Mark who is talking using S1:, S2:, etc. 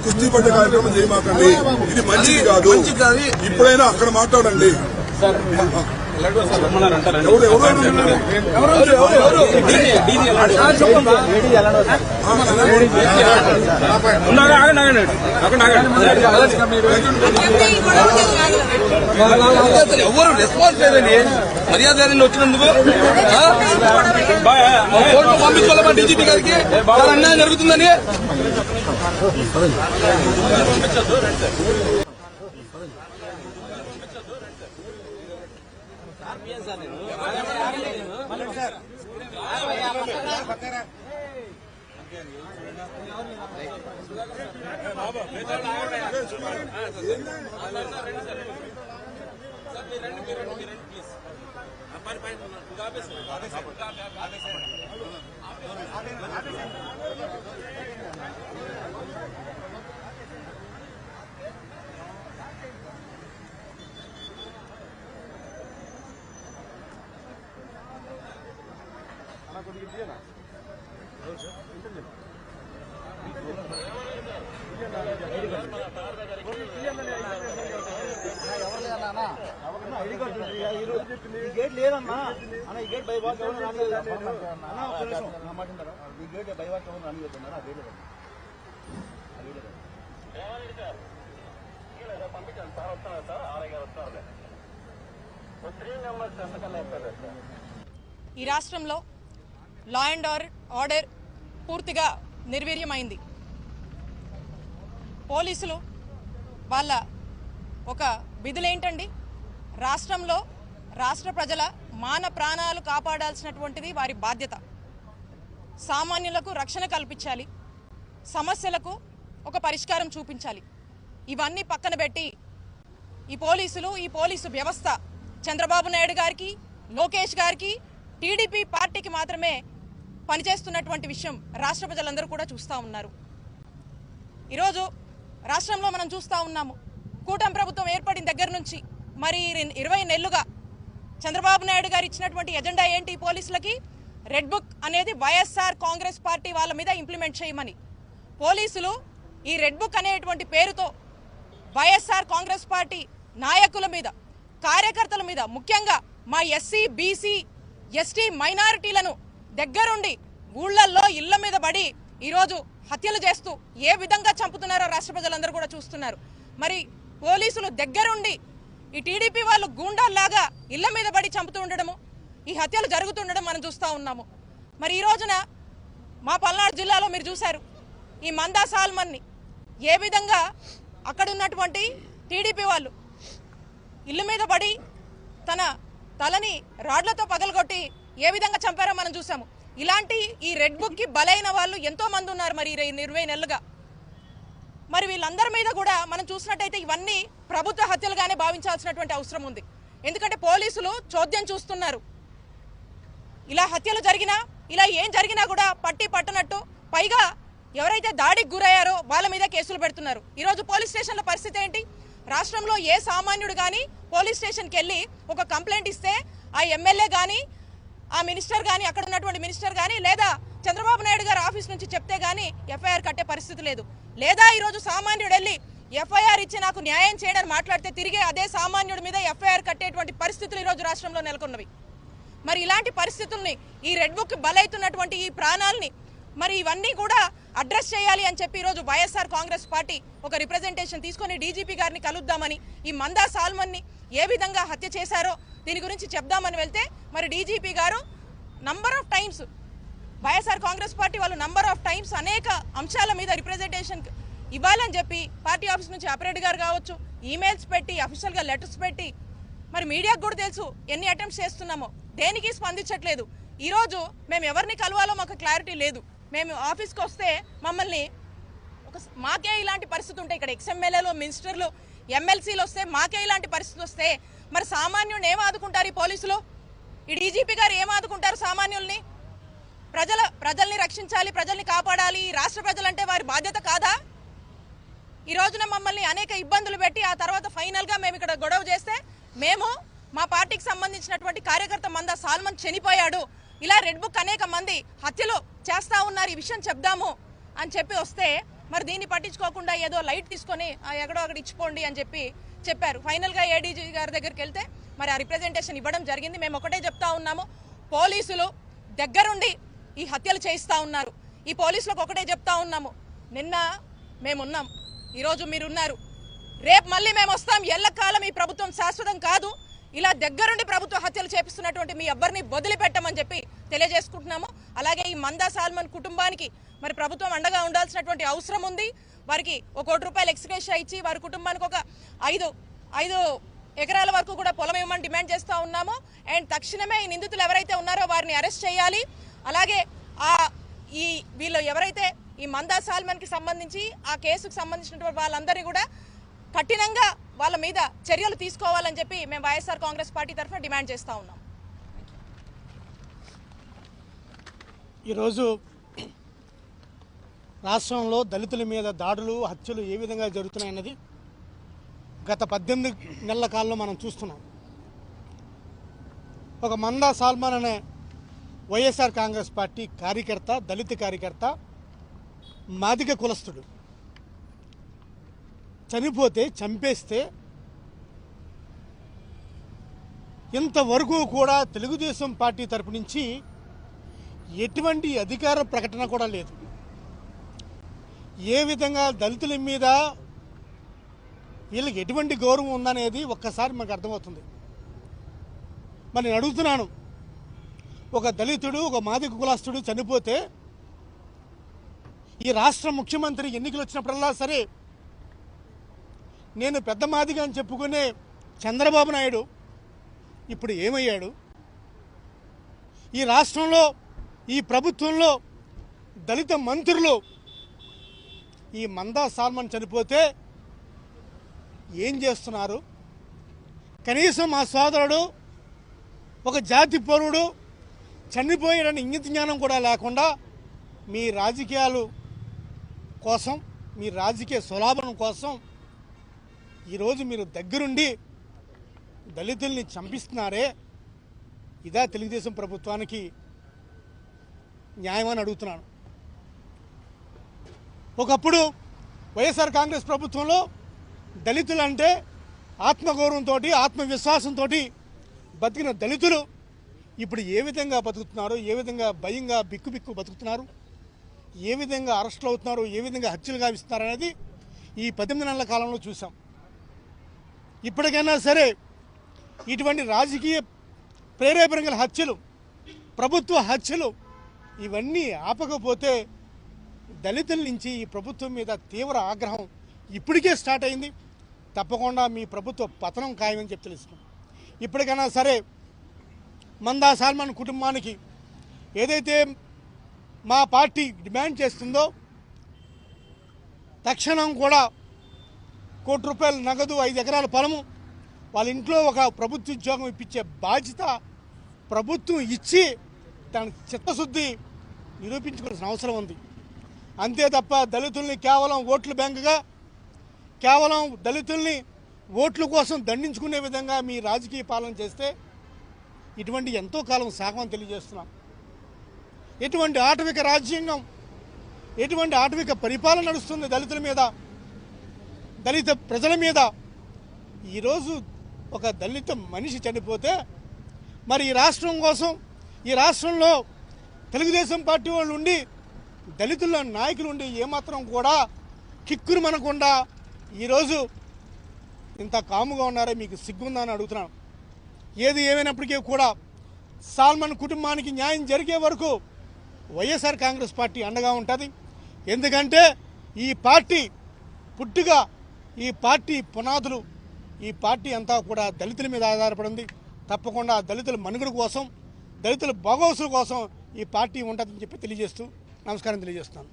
S1: కుస్తీ పడ్డ కార్యక్రమం చేయమాకండి, ఇది మంచిది కాదు. ఇప్పుడైనా అక్కడ మాట్లాడండి.
S2: ఎవరు రెస్పాన్స్ లేదండి. మర్యాద వచ్చినందుకు పంపించుకోవాలమ్మా డీజీపీ గారికి. అన్యాయం జరుగుతుందని
S3: గేట్ లేదన్నా అన్న. ఈ గేట్ బైవాక్ ఎవరు రానియదు అన్న. ఒక నిమిషం నా మాట ఉంటారా? ఈ గేట్ బైవాక్ ఎవరు రానియదు అన్నారు. ఆ గేట్
S4: ఈ రాష్ట్రంలో లా అండ్ ఆర్డర్ పూర్తిగా నిర్వీర్యమైంది. పోలీసులు వాళ్ళ ఒక విధులేంటండి? రాష్ట్రంలో రాష్ట్ర ప్రజల మాన ప్రాణాలు కాపాడాల్సినటువంటిది వారి బాధ్యత. సామాన్యులకు రక్షణ కల్పించాలి, సమస్యలకు ఒక పరిష్కారం చూపించాలి. ఇవన్నీ పక్కన పెట్టి ఈ పోలీసు వ్యవస్థ చంద్రబాబు నాయుడు గారికి, లోకేష్ గారికి, టీడీపీ పార్టీకి మాత్రమే పనిచేస్తున్నటువంటి విషయం రాష్ట్ర ప్రజలందరూ కూడా చూస్తూ ఉన్నారు. ఈరోజు రాష్ట్రంలో మనం చూస్తూ ఉన్నాము, కూటమి ప్రభుత్వం ఏర్పడిన దగ్గర నుంచి మరి 20 నెలలుగా చంద్రబాబు నాయుడు గారు ఇచ్చినటువంటి ఎజెండా ఏంటి? పోలీసులకి రెడ్ బుక్ అనేది వైఎస్ఆర్ కాంగ్రెస్ పార్టీ వాళ్ళ మీద ఇంప్లిమెంట్ చేయమని. పోలీసులు ఈ రెడ్ బుక్ అనేటువంటి పేరుతో వైఎస్ఆర్ కాంగ్రెస్ పార్టీ నాయకుల మీద, కార్యకర్తల మీద, ముఖ్యంగా మా ఎస్సీ, బీసీ, ఎస్టీ మైనారిటీలను దగ్గరుండి ఊళ్ళల్లో ఇళ్ల మీద పడి ఈరోజు హత్యలు చేస్తూ ఏ విధంగా చంపుతున్నారో రాష్ట్ర ప్రజలందరూ కూడా చూస్తున్నారు. మరి పోలీసులు దగ్గరుండి ఈ టీడీపీ వాళ్ళు గూండాల్లాగా ఇళ్ల మీద పడి చంపుతూ ఉండడము, ఈ హత్యలు జరుగుతుండడం మనం చూస్తూ ఉన్నాము. మరి ఈ రోజున మా పల్నాడు జిల్లాలో మీరు చూశారు, ఈ మందా సాల్మన్ని ఏ విధంగా అక్కడ ఉన్నటువంటి టీడీపీ వాళ్ళు ఇళ్ళ మీద పడి తన తలని రాడ్లతో పగలగొట్టి ఏ విధంగా చంపారో మనం చూసాము. ఇలాంటి ఈ రెడ్ బుక్కి బలైన వాళ్ళు ఎంతో మంది ఉన్నారు మరి 20 నెలలుగా. మరి వీళ్ళందరి మీద కూడా మనం చూసినట్టయితే ఇవన్నీ ప్రభుత్వ హత్యలుగానే భావించాల్సినటువంటి అవసరం ఉంది. ఎందుకంటే పోలీసులు చోద్యం చూస్తున్నారు. ఇలా హత్యలు జరిగినా, ఇలా ఏం జరిగినా కూడా పట్టనట్టు, పైగా ఎవరైతే దాడికి గురయ్యారో వాళ్ళ మీద కేసులు పెడుతున్నారు. ఈరోజు పోలీస్ స్టేషన్ల పరిస్థితి ఏంటి? రాష్ట్రంలో ఏ సామాన్యుడు కానీ పోలీస్ స్టేషన్కి వెళ్ళి ఒక కంప్లైంట్ ఇస్తే ఆ ఎమ్మెల్యే కానీ, ఆ మినిస్టర్ కానీ, అక్కడ ఉన్నటువంటి మినిస్టర్ కానీ, లేదా చంద్రబాబు నాయుడు గారు ఆఫీస్ నుంచి చెప్తే కానీ ఎఫ్ఐఆర్ కట్టే పరిస్థితి లేదు. లేదా ఈరోజు సామాన్యుడు వెళ్ళి ఎఫ్ఐఆర్ ఇచ్చి నాకు న్యాయం చేయడానికి మాట్లాడితే తిరిగే అదే సామాన్యుడి మీద ఎఫ్ఐఆర్ కట్టేటువంటి పరిస్థితులు ఈరోజు రాష్ట్రంలో నెలకొన్నవి. మరి ఇలాంటి పరిస్థితుల్ని, ఈ రెడ్ బుక్ బలైతున్నటువంటి ఈ ప్రాణాలని మరి ఇవన్నీ కూడా అడ్రస్ చేయాలి అని చెప్పి ఈరోజు వైఎస్ఆర్ కాంగ్రెస్ పార్టీ ఒక రిప్రజెంటేషన్ తీసుకొని డీజీపీ గారిని కలుద్దామని, ఈ మందా సాల్మన్ని ఏ విధంగా హత్య చేశారో దీని గురించి చెప్దామని వెళ్తే మరి డీజీపీ గారు number of times, YSR Congress party వాళ్ళు నంబర్ ఆఫ్ టైమ్స్ అనేక అంశాల మీద రిప్రజెంటేషన్ ఇవ్వాలని చెప్పి పార్టీ ఆఫీస్ నుంచి అపరెడ్డి గారు కావచ్చు ఈమెయిల్స్ పెట్టి, అఫీషియల్గా లెటర్స్ పెట్టి, మరి మీడియాకు కూడా తెలుసు ఎన్ని అటెంప్ట్స్ చేస్తున్నామో, దేనికి స్పందించట్లేదు. ఈరోజు మేము ఎవరిని కలవాలో మాకు క్లారిటీ లేదు. మేము ఆఫీస్కి వస్తే మమ్మల్ని మాకే ఇలాంటి పరిస్థితి ఉంటాయి. ఇక్కడ ఎక్స్ఎమ్మెల్యేలు, మినిస్టర్లు, ఎమ్మెల్సీలు వస్తే మాకే ఇలాంటి పరిస్థితి వస్తే మరి సామాన్యుడిని ఏం ఆదుకుంటారు ఈ పోలీసులు? ఈ డీజీపీ గారు ఏం ఆదుకుంటారు సామాన్యుల్ని? ప్రజల్ని రక్షించాలి, ప్రజల్ని కాపాడాలి. రాష్ట్ర ప్రజలంటే వారి బాధ్యత కాదా? ఈ రోజున మమ్మల్ని అనేక ఇబ్బందులు పెట్టి ఆ తర్వాత ఫైనల్గా మేము ఇక్కడ గొడవ చేస్తే మేము మా పార్టీకి సంబంధించినటువంటి కార్యకర్త మందా సాల్మన్ చనిపోయాడు, ఇలా రెడ్ బుక్ అనేక మంది హత్యలు చేస్తా ఉన్నారు, ఈ విషయం చెప్దాము అని చెప్పి వస్తే మరి దీన్ని పట్టించుకోకుండా ఏదో లైట్ తీసుకొని ఎక్కడో అక్కడ ఇచ్చిపోండి అని చెప్పారు. ఫైనల్గా ఏడీజీ గారి దగ్గరికి వెళ్తే మరి ఆ రిప్రజెంటేషన్ ఇవ్వడం జరిగింది. మేము ఒకటే చెప్తా ఉన్నాము, పోలీసులు దగ్గరుండి ఈ హత్యలు చేయిస్తూ ఉన్నారు. ఈ పోలీసులకు ఒకటే చెప్తా ఉన్నాము, నిన్న మేమున్నాం, ఈరోజు మీరున్నారు, రేపు మళ్ళీ మేము వస్తాం. ఎల్లకాలం ఈ ప్రభుత్వం శాశ్వతం కాదు. ఇలా దగ్గరుండి ప్రభుత్వ హత్యలు చేపిస్తున్నటువంటి మీ ఎవ్వరిని వదిలిపెట్టమని తెలియజేసుకుంటున్నాము. అలాగే ఈ మందా సాల్మన్ కుటుంబానికి మరి ప్రభుత్వం అండగా ఉండాల్సినటువంటి అవసరం ఉంది. వారికి ₹1 కోటి ఎక్స్గ్రేషియా ఇచ్చి వారి కుటుంబానికి ఒక 5 ఎకరాల వరకు కూడా పొలం ఇవ్వమని డిమాండ్ చేస్తూ ఉన్నాము. అండ్ తక్షణమే ఈ నిందితులు ఎవరైతే ఉన్నారో వారిని అరెస్ట్ చేయాలి. అలాగే వీళ్ళు ఎవరైతే ఈ మందా సాల్మన్కి సంబంధించి ఆ కేసుకు సంబంధించినటువంటి వాళ్ళందరినీ కూడా కఠినంగా వాళ్ళ మీద చర్యలు తీసుకోవాలని మేము వైఎస్ఆర్ కాంగ్రెస్ పార్టీ తరఫున డిమాండ్ చేస్తూ ఉన్నాం.
S5: ఈరోజు రాష్ట్రంలో దళితుల మీద దాడులు, హత్యలు ఏ విధంగా జరుగుతున్నాయన్నది గత 18 నెలల కాలంలో మనం చూస్తున్నాం. ఒక మందా సాల్మన్ అనే వైఎస్ఆర్ కాంగ్రెస్ పార్టీ కార్యకర్త, దళిత కార్యకర్త, మాదిగ కులస్తుడు చంపేస్తే ఇంతవరకు కూడా తెలుగుదేశం పార్టీ తరపు నుంచి ఎటువంటి అధికార ప్రకటన కూడా లేదు. ఏ విధంగా దళితుల మీద వీళ్ళకి ఎటువంటి గౌరవం ఉందనేది ఒక్కసారి మనకు అర్థమవుతుంది. మరి నేను అడుగుతున్నాను, ఒక దళితుడు, ఒక మాదిగ కులస్తుడు చనిపోతే ఈ రాష్ట్ర ముఖ్యమంత్రి ఎన్నికలు వచ్చినప్పుడల్లా సరే నేను పెద్ద మాదిగ అని చెప్పుకునే చంద్రబాబు నాయుడు ఇప్పుడు ఏమయ్యాడు? ఈ రాష్ట్రంలో, ఈ ప్రభుత్వంలో దళిత మంత్రులు ఈ మందా సాల్మన్ చనిపోతే ఏం చేస్తున్నారు? కనీసం మా సోదరుడు ఒక జాతి పౌరుడు చనిపోయాడని ఇంగిత జ్ఞానం కూడా లేకుండా మీ రాజకీయాలు కోసం, మీ రాజకీయ స్వలాభం కోసం ఈరోజు మీరు దగ్గరుండి దళితుల్ని చంపిస్తున్నారే, ఇదా తెలుగుదేశం ప్రభుత్వానికి న్యాయమని అడుగుతున్నాను. ఒకప్పుడు వైఎస్ఆర్ కాంగ్రెస్ ప్రభుత్వంలో దళితులంటే ఆత్మగౌరవంతో, ఆత్మవిశ్వాసంతో బతికిన దళితులు ఇప్పుడు ఏ విధంగా బతుకుతున్నారు, ఏ విధంగా భయంగా బిక్కు బతుకుతున్నారు, ఏ విధంగా అరెస్టులు అవుతున్నారు, ఏ విధంగా హత్యలు గావిస్తున్నారు అనేది ఈ 18 నెలల కాలంలో చూసాం. ఇప్పటికైనా సరే ఇటువంటి రాజకీయ ప్రేరేపణ గల హత్యలు, ప్రభుత్వ హత్యలు ఇవన్నీ ఆపకపోతే దళితుల నుంచి ఈ ప్రభుత్వం మీద తీవ్ర ఆగ్రహం ఇప్పటికే స్టార్ట్ అయింది. తప్పకుండా మీ ప్రభుత్వ పతనం ఖాయమని చెప్పి తెలుసుకున్నాం. ఇప్పటికైనా సరే మందా సాల్మన్ కుటుంబానికి ఏదైతే మా పార్టీ డిమాండ్ చేస్తుందో తక్షణం కూడా ₹1 కోటి నగదు, 5 ఎకరాల పొలము, వాళ్ళ ఇంట్లో ఒక ప్రభుత్వ ఉద్యోగం ఇప్పించే బాధ్యత ప్రభుత్వం ఇచ్చి దానికి చిత్తశుద్ధి నిరూపించుకోవాల్సిన అవసరం ఉంది. అంతే తప్ప దళితుల్ని కేవలం ఓట్ల బ్యాంకుగా, కేవలం దళితుల్ని ఓట్ల కోసం దండించుకునే విధంగా మీ రాజకీయ పాలన చేస్తే ఇటువంటి ఎంతో కాలం సాగమని తెలియజేస్తున్నాం. ఎటువంటి ఆటవిక రాజ్యాంగం, ఎటువంటి ఆటవిక పరిపాలన నడుస్తుంది దళితుల మీద, దళిత ప్రజల మీద? ఈరోజు ఒక దళిత మనిషి చనిపోతే మరి ఈ రాష్ట్రం కోసం, ఈ రాష్ట్రంలో తెలుగుదేశం పార్టీ వాళ్ళు ఉండి, దళితుల నాయకులు ఉండి ఏమాత్రం కూడా కిక్కురు మనకుండా ఈరోజు ఇంత కాముగా ఉన్నారో మీకు సిగ్గుందని అడుగుతున్నాను. ఏది ఏమైనప్పటికీ కూడా సాల్మన్ కుటుంబానికి న్యాయం జరిగే వరకు వైఎస్ఆర్ కాంగ్రెస్ పార్టీ అండగా ఉంటుంది. ఎందుకంటే ఈ పార్టీ పుట్టుగా, ఈ పార్టీ పునాదులు, ఈ పార్టీ అంతా కూడా దళితుల మీద ఆధారపడింది. తప్పకుండా దళితుల మనుగడ కోసం, దళితుల భగవత్తుల కోసం ఈ పార్టీ ఉంటుందని చెప్పి తెలియజేస్తూ నమస్కారం తెలియజేస్తున్నాను.